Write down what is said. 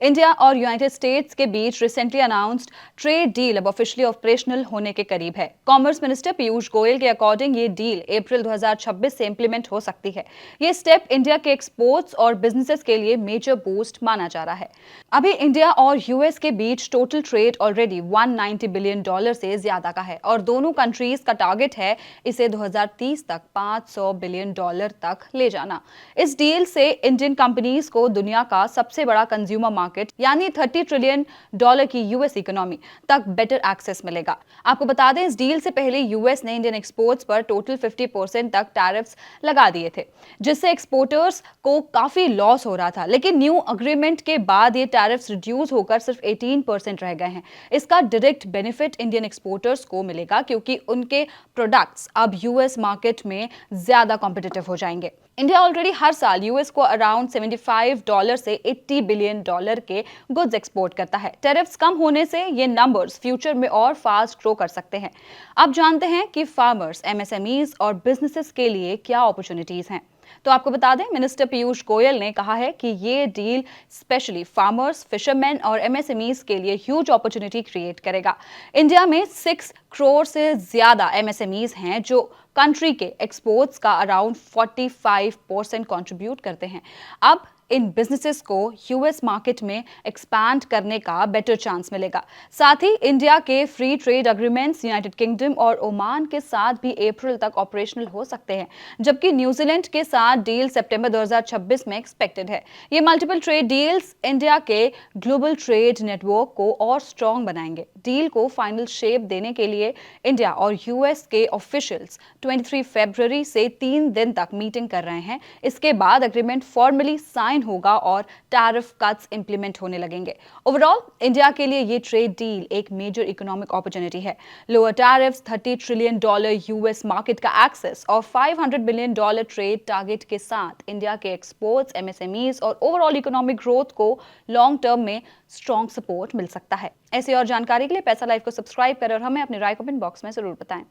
India और United states के बीच recently announced trade deal अब ऑफिशियली ऑपरेशनल होने के करीब है। कॉमर्स मिनिस्टर पीयूष गोयल के अकॉर्डिंग ये डील अप्रैल 2026 से इंप्लीमेंट हो सकती है। ये स्टेप इंडिया के एक्सपोर्ट्स और बिजनेसेस के लिए मेजर बूस्ट माना जा रहा है। अभी इंडिया और यूएस के बीच टोटल ट्रेड ऑलरेडी $190 बिलियन से ज्यादा का है और दोनों कंट्रीज का टारगेट है इसे 2030 तक $500 बिलियन तक ले जाना। इस डील से इंडियन कंपनीज को दुनिया का सबसे बड़ा कंज्यूमर मार्केट यानी $30 ट्रिलियन की यूएस इकोनॉमी तक बेटर एक्सेस मिलेगा। आपको बता दें, इस डील से पहले यूएस ने इंडियन एक्सपोर्ट्स पर टोटल 50% तक टैरिफ्स लगा दिए थे, जिससे एक्सपोर्टर्स को काफी लॉस हो रहा था। लेकिन न्यू अग्रीमेंट के बाद ये टैरिफ्स रिड्यूस होकर सिर्फ 18% रह गए हैं। इसका डायरेक्ट बेनिफिट इंडियन एक्सपोर्टर्स को मिलेगा क्योंकि उनके प्रोडक्ट्स अब यूएस मार्केट में ज्यादा कॉम्पिटिटिव हो जाएंगे। इंडिया ऑलरेडी हर साल यूएस को अराउंड $75 से $80 बिलियन के गुड्स एक्सपोर्ट करता है। टैरिफ्स कम होने से ये नंबर्स फ्यूचर में और फास्ट ग्रो कर सकते हैं। अब जानते हैं कि फार्मर्स, एमएसएमईज और बिजनेसेस के लिए क्या अपॉर्चुनिटीज हैं। तो आपको बता दें, मिनिस्टर पीयूष गोयल ने कहा है कि ये डील स्पेशली फार्मर्स, फिशरमैन और एमएसएमईज के लिए ह्यूज अपॉर्चुनिटी क्रिएट करेगा। इंडिया में 6 करोड़ से ज्यादा एमएसएमईज हैं जो कंट्री के एक्सपोर्ट्स का अराउंड 45% कंट्रीब्यूट करते हैं। अब इन बिजनेसेस को यूएस मार्केट में एक्सपैंड करने का बेटर चांस मिलेगा। साथ ही इंडिया के free trade agreements United kingdom और ओमान के साथ भी अप्रैल तक ऑपरेशनल हो सकते हैं, जबकि न्यूजीलैंड के साथ डील सितंबर 2026 में एक्सपेक्टेड है। ये मल्टीपल ट्रेड डील्स इंडिया के ग्लोबल ट्रेड नेटवर्क को और स्ट्रॉन्ग बनाएंगे। डील को फाइनल शेप देने के लिए इंडिया और यूएस के ऑफिशियल्स 23 फरवरी से 3 दिन तक मीटिंग कर रहे हैं। इसके बाद एग्रीमेंट फॉर्मली साइन होगा और टैरिफ कट्स इंप्लीमेंट होने लगेंगे। ओवरऑल इंडिया के लिए ये ट्रेड डील एक मेजर इकोनॉमिक अपॉर्चुनिटी है। Lower tariffs, $30 trillion US market का एक्सेस और $500 बिलियन ट्रेड टारगेट के साथ इंडिया के एक्सपोर्ट्स, एमएसएमईज और ओवरऑल इकोनॉमिक ग्रोथ को लॉन्ग टर्म में स्ट्रॉन्ग सपोर्ट मिल सकता है। ऐसी और जानकारी के लिए पैसा लाइव को सब्सक्राइब करें और हमें अपनी राय कमेंट बॉक्स में जरूर बताएं।